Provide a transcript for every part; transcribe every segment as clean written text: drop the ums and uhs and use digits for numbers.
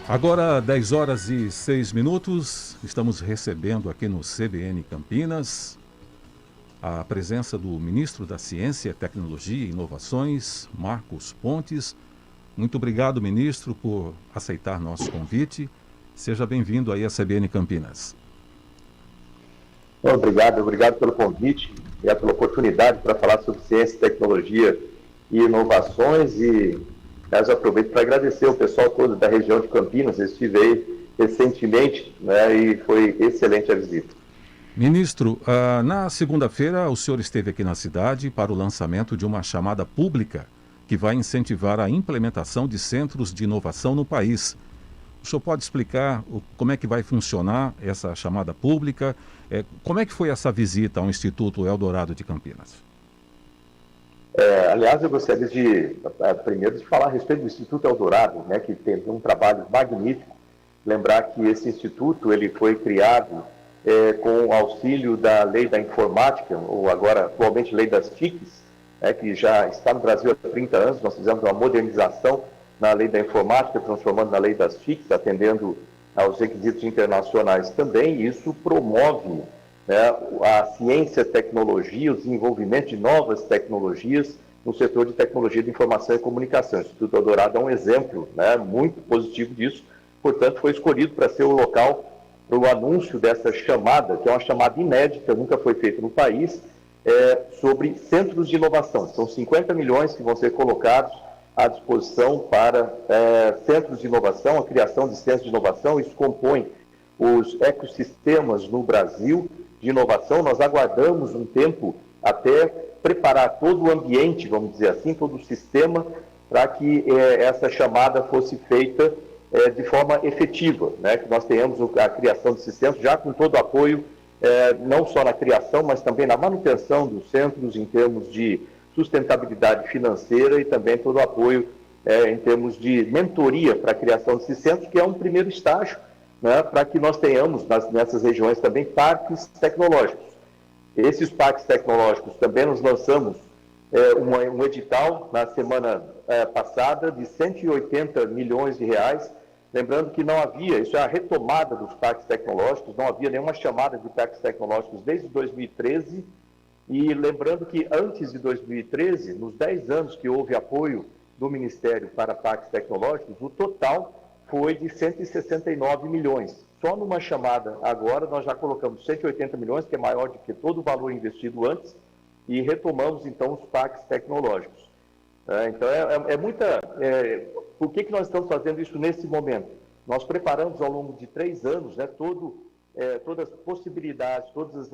Agora, 10 horas e 6 minutos, estamos recebendo aqui no CBN Campinas a presença do ministro da Ciência, Tecnologia e Inovações, Marcos Pontes. Muito obrigado, ministro, por aceitar nosso convite. Seja bem-vindo aí à CBN Campinas. Obrigado pelo convite e pela oportunidade para falar sobre ciência, tecnologia e inovações. E eu aproveito para agradecer o pessoal todo da região de Campinas. Eu estive aí recentemente, né, e foi excelente a visita. Ministro, na segunda-feira o senhor esteve aqui na cidade para o lançamento de uma chamada pública que vai incentivar a implementação de centros de inovação no país. O senhor pode explicar como é que vai funcionar essa chamada pública? Como é que foi essa visita ao Instituto Eldorado de Campinas? Aliás, eu gostaria primeiro de falar a respeito do Instituto Eldorado, né, que tem um trabalho magnífico. Lembrar que esse instituto ele foi criado com o auxílio da Lei da Informática, ou agora atualmente Lei das TICs, que já está no Brasil há 30 anos. Nós fizemos uma modernização na Lei da Informática, transformando na Lei das TICs, atendendo aos requisitos internacionais também, e isso promove, né, a ciência, a tecnologia, o desenvolvimento de novas tecnologias no setor de tecnologia de informação e comunicação. O Instituto Eldorado é um exemplo, né, muito positivo disso, portanto foi escolhido para ser o local para o anúncio dessa chamada, que é uma chamada inédita, nunca foi feita no país, sobre centros de inovação. São 50 milhões que vão ser colocados à disposição para centros de inovação, a criação de centros de inovação. Isso compõe os ecossistemas no Brasil de inovação. Nós aguardamos um tempo até preparar todo o ambiente, vamos dizer assim, todo o sistema, para que essa chamada fosse feita de forma efetiva, né? Que nós tenhamos a criação desses centros já com todo o apoio, não só na criação, mas também na manutenção dos centros em termos de sustentabilidade financeira e também todo o apoio em termos de mentoria para a criação desses centros, que é um primeiro estágio, né, para que nós tenhamos nessas regiões também parques tecnológicos. Esses parques tecnológicos também nós lançamos um edital na semana passada de 180 milhões de reais, lembrando que não havia, isso é a retomada dos parques tecnológicos, não havia nenhuma chamada de parques tecnológicos desde 2013, e lembrando que antes de 2013, nos 10 anos que houve apoio do Ministério para parques tecnológicos, o total foi de 169 milhões. Só numa chamada agora nós já colocamos 180 milhões, que é maior do que todo o valor investido antes, e retomamos então os parques tecnológicos. Então por que nós estamos fazendo isso nesse momento? Nós preparamos ao longo de 3 anos, né, todas as possibilidades, todos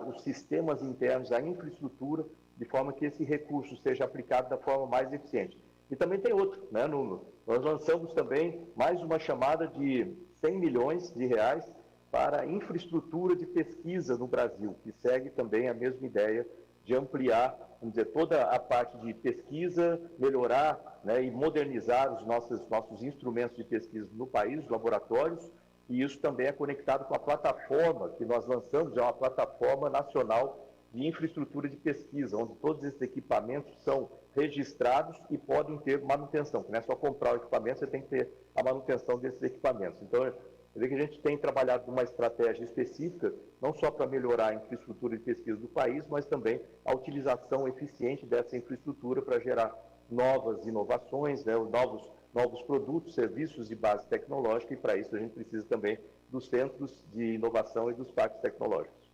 os sistemas internos, a infraestrutura, de forma que esse recurso seja aplicado da forma mais eficiente. E também tem outro, né, nós lançamos também mais uma chamada de 100 milhões de reais para a infraestrutura de pesquisa no Brasil, que segue também a mesma ideia de ampliar, vamos dizer, toda a parte de pesquisa, melhorar, né, e modernizar os nossos instrumentos de pesquisa no país, os laboratórios, e isso também é conectado com a plataforma que nós lançamos, é uma plataforma nacional de infraestrutura de pesquisa, onde todos esses equipamentos são registrados e podem ter manutenção, que não é só comprar o equipamento, você tem que ter a manutenção desses equipamentos. Então, eu vejo que a gente tem trabalhado numa estratégia específica, não só para melhorar a infraestrutura de pesquisa do país, mas também a utilização eficiente dessa infraestrutura para gerar novas inovações, né, novos produtos, serviços de base tecnológica, e para isso a gente precisa também dos centros de inovação e dos parques tecnológicos.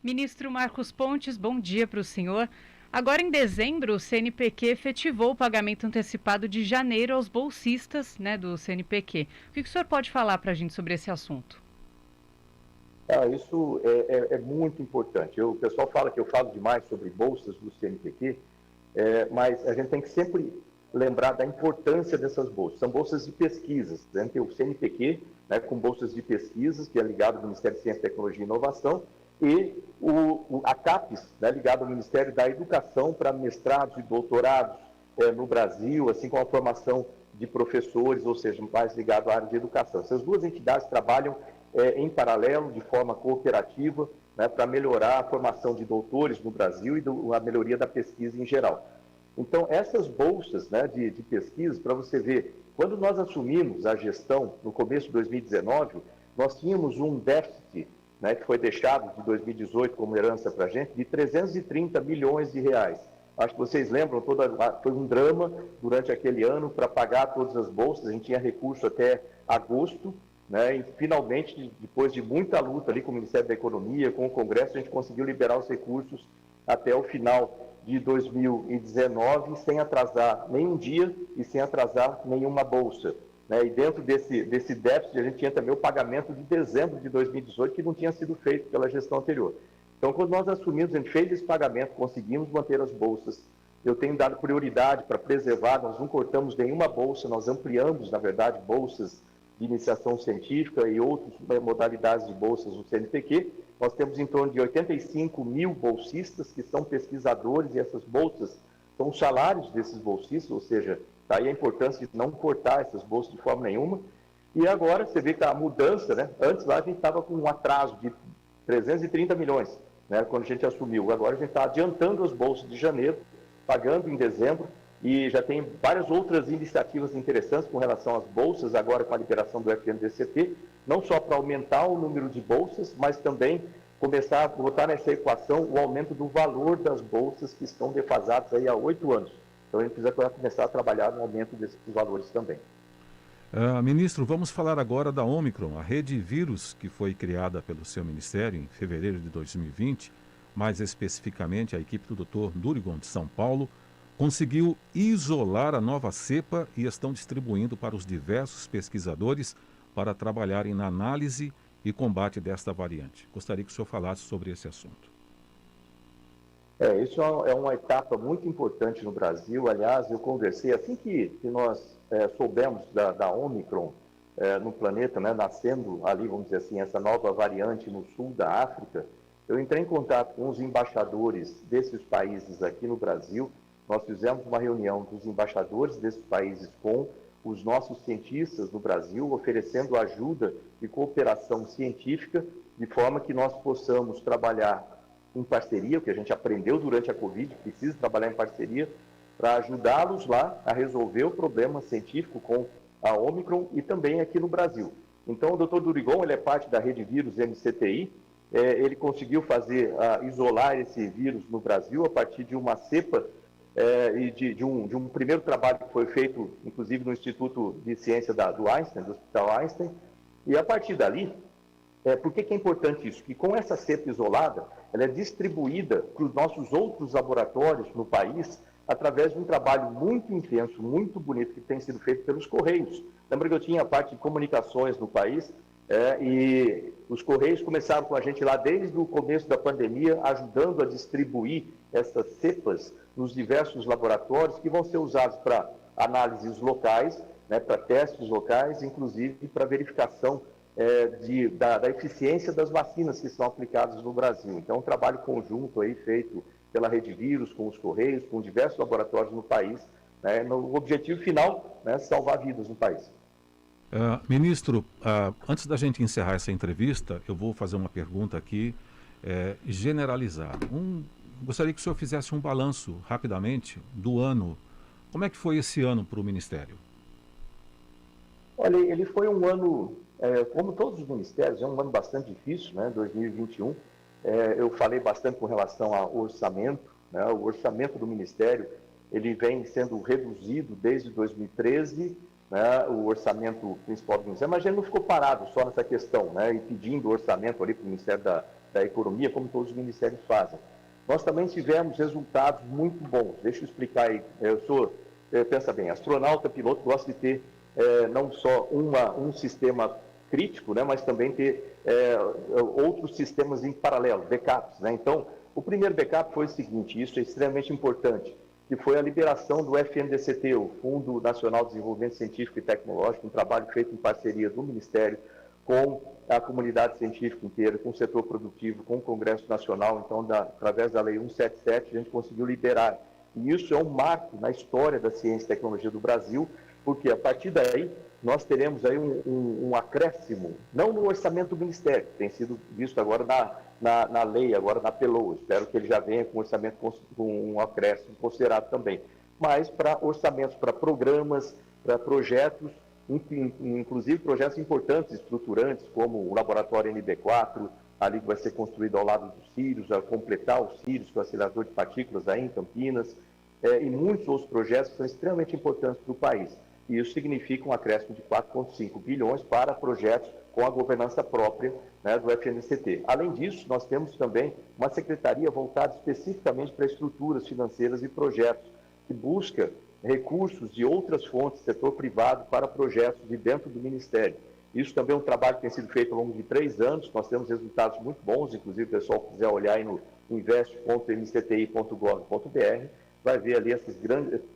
Ministro Marcos Pontes, bom dia para o senhor. Agora, em dezembro, o CNPq efetivou o pagamento antecipado de janeiro aos bolsistas, né, do CNPq. O que o senhor pode falar para a gente sobre esse assunto? Isso é muito importante. O pessoal fala que eu falo demais sobre bolsas do CNPq, mas a gente tem que sempre lembrar da importância dessas bolsas. São bolsas de pesquisas, né? Tem o CNPq, né, com bolsas de pesquisas, que é ligado ao Ministério de Ciência, Tecnologia e Inovação, e a CAPES, né, ligado ao Ministério da Educação, para mestrados e doutorados no Brasil, assim como a formação de professores, ou seja, mais ligado à área de educação. Essas duas entidades trabalham em paralelo, de forma cooperativa, né, para melhorar a formação de doutores no Brasil e a melhoria da pesquisa em geral. Então, essas bolsas, né, de pesquisa, para você ver, quando nós assumimos a gestão no começo de 2019, nós tínhamos um déficit, né, que foi deixado de 2018 como herança para a gente, de 330 milhões de reais. Acho que vocês lembram, foi um drama durante aquele ano para pagar todas as bolsas, a gente tinha recurso até agosto, né, e finalmente, depois de muita luta ali com o Ministério da Economia, com o Congresso, a gente conseguiu liberar os recursos até o final de 2019, sem atrasar nenhum dia e sem atrasar nenhuma bolsa. Né? E dentro desse déficit, a gente tinha também o pagamento de dezembro de 2018, que não tinha sido feito pela gestão anterior. Então, quando nós assumimos, a gente fez esse pagamento, conseguimos manter as bolsas. Eu tenho dado prioridade para preservar, nós não cortamos nenhuma bolsa, nós ampliamos, na verdade, bolsas de iniciação científica e outras modalidades de bolsas do CNPq. Nós temos em torno de 85 mil bolsistas que são pesquisadores, e essas bolsas são os salários desses bolsistas, ou seja, daí a importância de não cortar essas bolsas de forma nenhuma. E agora você vê que a mudança, né? Antes lá a gente estava com um atraso de 330 milhões, né, quando a gente assumiu. Agora a gente está adiantando as bolsas de janeiro, pagando em dezembro, e já tem várias outras iniciativas interessantes com relação às bolsas, agora com a liberação do FNDCT, não só para aumentar o número de bolsas, mas também começar a botar nessa equação o aumento do valor das bolsas que estão defasadas aí há 8 anos. Então a gente precisa começar a trabalhar no aumento desses valores também. Ministro, vamos falar agora da Omicron, a rede vírus que foi criada pelo seu ministério em fevereiro de 2020, mais especificamente a equipe do Dr. Durigon de São Paulo, conseguiu isolar a nova cepa e estão distribuindo para os diversos pesquisadores para trabalharem na análise e combate desta variante. Gostaria que o senhor falasse sobre esse assunto. Isso é uma etapa muito importante no Brasil. Aliás, eu conversei, assim que nós soubemos da Omicron no planeta, né, nascendo ali, vamos dizer assim, essa nova variante no sul da África, eu entrei em contato com os embaixadores desses países aqui no Brasil. Nós fizemos uma reunião dos embaixadores desses países com os nossos cientistas no Brasil, oferecendo ajuda e cooperação científica, de forma que nós possamos trabalhar em parceria, o que a gente aprendeu durante a Covid, precisa trabalhar em parceria, para ajudá-los lá a resolver o problema científico com a Omicron e também aqui no Brasil. Então, o Dr. Durigon, ele é parte da rede vírus MCTI, ele conseguiu isolar esse vírus no Brasil a partir de uma cepa e de um primeiro trabalho que foi feito, inclusive, no Instituto de Ciência do Einstein, do Hospital Einstein, e a partir dali, por que é importante isso? Que com essa cepa isolada, ela é distribuída para os nossos outros laboratórios no país através de um trabalho muito intenso, muito bonito, que tem sido feito pelos Correios. Lembra que eu tinha a parte de comunicações no país, e os Correios começaram com a gente lá desde o começo da pandemia, ajudando a distribuir essas cepas nos diversos laboratórios que vão ser usados para análises locais, né, para testes locais, inclusive para verificação da eficiência das vacinas que são aplicadas no Brasil. Então, um trabalho conjunto aí feito pela Rede Vírus, com os Correios, com diversos laboratórios no país, né, no objetivo final, né, salvar vidas no país. Ministro, antes da gente encerrar essa entrevista, eu vou fazer uma pergunta aqui generalizada. Gostaria que o senhor fizesse um balanço, rapidamente, do ano. Como é que foi esse ano para o Ministério? Olha, ele foi um ano, como todos os ministérios, é um ano bastante difícil, né, 2021. Eu falei bastante com relação ao orçamento, né, o orçamento do Ministério, ele vem sendo reduzido desde 2013, né, o orçamento principal do Ministério, mas ele não ficou parado só nessa questão, né, e pedindo orçamento ali para o Ministério da Economia, como todos os ministérios fazem. Nós também tivemos resultados muito bons. Deixa eu explicar aí. Pensa bem, astronauta, piloto, gosta de ter não só um sistema crítico, né, mas também ter outros sistemas em paralelo, backups, né? Então, o primeiro backup foi o seguinte, isso é extremamente importante, que foi a liberação do FNDCT, o Fundo Nacional de Desenvolvimento Científico e Tecnológico, um trabalho feito em parceria do Ministério com a comunidade científica inteira, com o setor produtivo, com o Congresso Nacional. Então, através da Lei 177, a gente conseguiu liberar. E isso é um marco na história da ciência e tecnologia do Brasil, porque a partir daí nós teremos aí um acréscimo, não no orçamento do Ministério, que tem sido visto agora na lei, agora na PELOA. Espero que ele já venha com orçamento com um acréscimo considerado também. mas para orçamentos, para programas, para projetos, inclusive projetos importantes, estruturantes, como o laboratório NB4, ali que vai ser construído ao lado dos Sírios, a completar os Sírios, com o acelerador de partículas aí em Campinas, e muitos outros projetos que são extremamente importantes para o país. E isso significa um acréscimo de 4,5 bilhões para projetos com a governança própria, né, do FNCT. Além disso, nós temos também uma secretaria voltada especificamente para estruturas financeiras e projetos, que busca recursos de outras fontes, setor privado, para projetos de dentro do Ministério. Isso também é um trabalho que tem sido feito ao longo de 3 anos, nós temos resultados muito bons, inclusive o pessoal quiser olhar aí no invest.mcti.gov.br, vai ver ali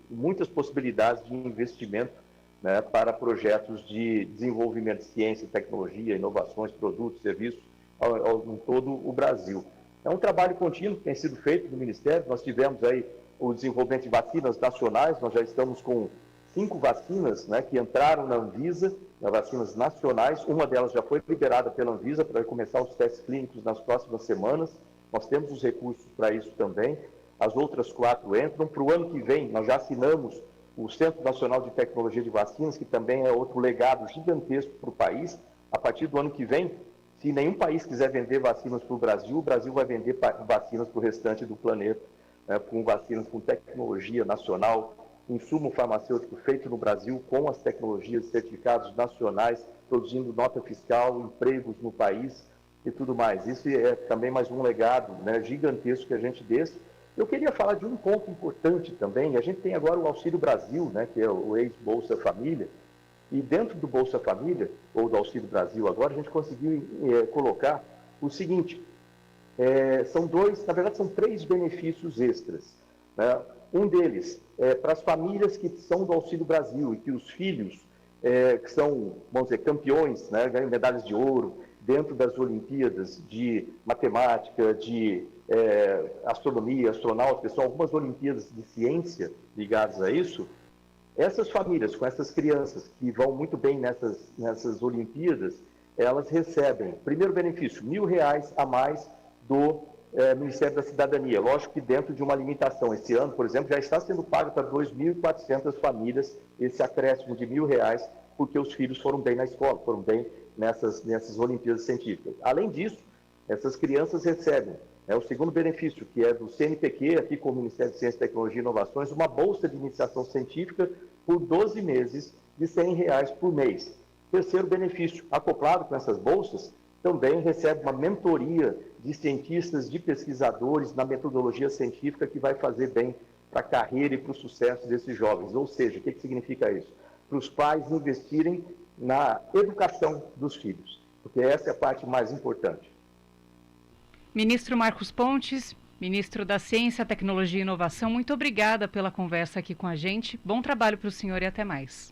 muitas possibilidades de investimento, né, para projetos de desenvolvimento de ciência, tecnologia, inovações, produtos, serviços, em todo o Brasil. É um trabalho contínuo que tem sido feito no Ministério. Nós tivemos aí o desenvolvimento de vacinas nacionais, nós já estamos com 5 vacinas, né, que entraram na Anvisa, vacinas nacionais. Uma delas já foi liberada pela Anvisa para começar os testes clínicos nas próximas semanas. Nós temos os recursos para isso também. As outras 4 entram. Para o ano que vem, nós já assinamos o Centro Nacional de Tecnologia de Vacinas, que também é outro legado gigantesco para o país. A partir do ano que vem, se nenhum país quiser vender vacinas para o Brasil vai vender vacinas para o restante do planeta, né, com vacinas com tecnologia nacional, insumo farmacêutico feito no Brasil, com as tecnologias, certificados nacionais, produzindo nota fiscal, empregos no país e tudo mais. Isso é também mais um legado, né, gigantesco que a gente deixa. Eu queria falar de um ponto importante também. A gente tem agora o Auxílio Brasil, né, que é o ex-Bolsa Família, e dentro do Bolsa Família, ou do Auxílio Brasil agora, a gente conseguiu colocar o seguinte, são 3 benefícios extras, né? Um deles é para as famílias que são do Auxílio Brasil e que os filhos, que são, vamos dizer, campeões, né, ganham medalhas de ouro dentro das Olimpíadas de Matemática, de astronomia, astronautas, que são algumas Olimpíadas de ciência ligadas a isso. Essas famílias, com essas crianças que vão muito bem nessas Olimpíadas, elas recebem, primeiro benefício, R$ 1.000 a mais do Ministério da Cidadania. Lógico que dentro de uma limitação. Esse ano, por exemplo, já está sendo pago para 2.400 famílias esse acréscimo de R$ 1.000, porque os filhos foram bem na escola, foram bem nessas Olimpíadas Científicas. Além disso, essas crianças recebem o segundo benefício, que é do CNPq, aqui com o Ministério de Ciência, Tecnologia e Inovações, uma bolsa de iniciação científica por 12 meses de R$ 100 por mês. Terceiro benefício, acoplado com essas bolsas, também recebe uma mentoria de cientistas, de pesquisadores na metodologia científica que vai fazer bem para a carreira e para o sucesso desses jovens. Ou seja, o que significa isso? Para os pais investirem na educação dos filhos, porque essa é a parte mais importante. Ministro Marcos Pontes, ministro da Ciência, Tecnologia e Inovação, muito obrigada pela conversa aqui com a gente. Bom trabalho para o senhor e até mais.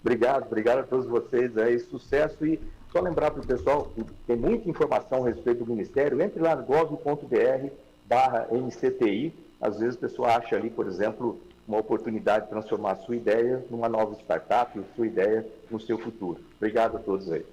Obrigado a todos vocês aí, sucesso. E só lembrar para o pessoal que tem muita informação a respeito do Ministério, entre lá no gov.br/MCTI. Às vezes a pessoa acha ali, por exemplo, uma oportunidade de transformar a sua ideia numa nova startup, a sua ideia no seu futuro. Obrigado a todos aí.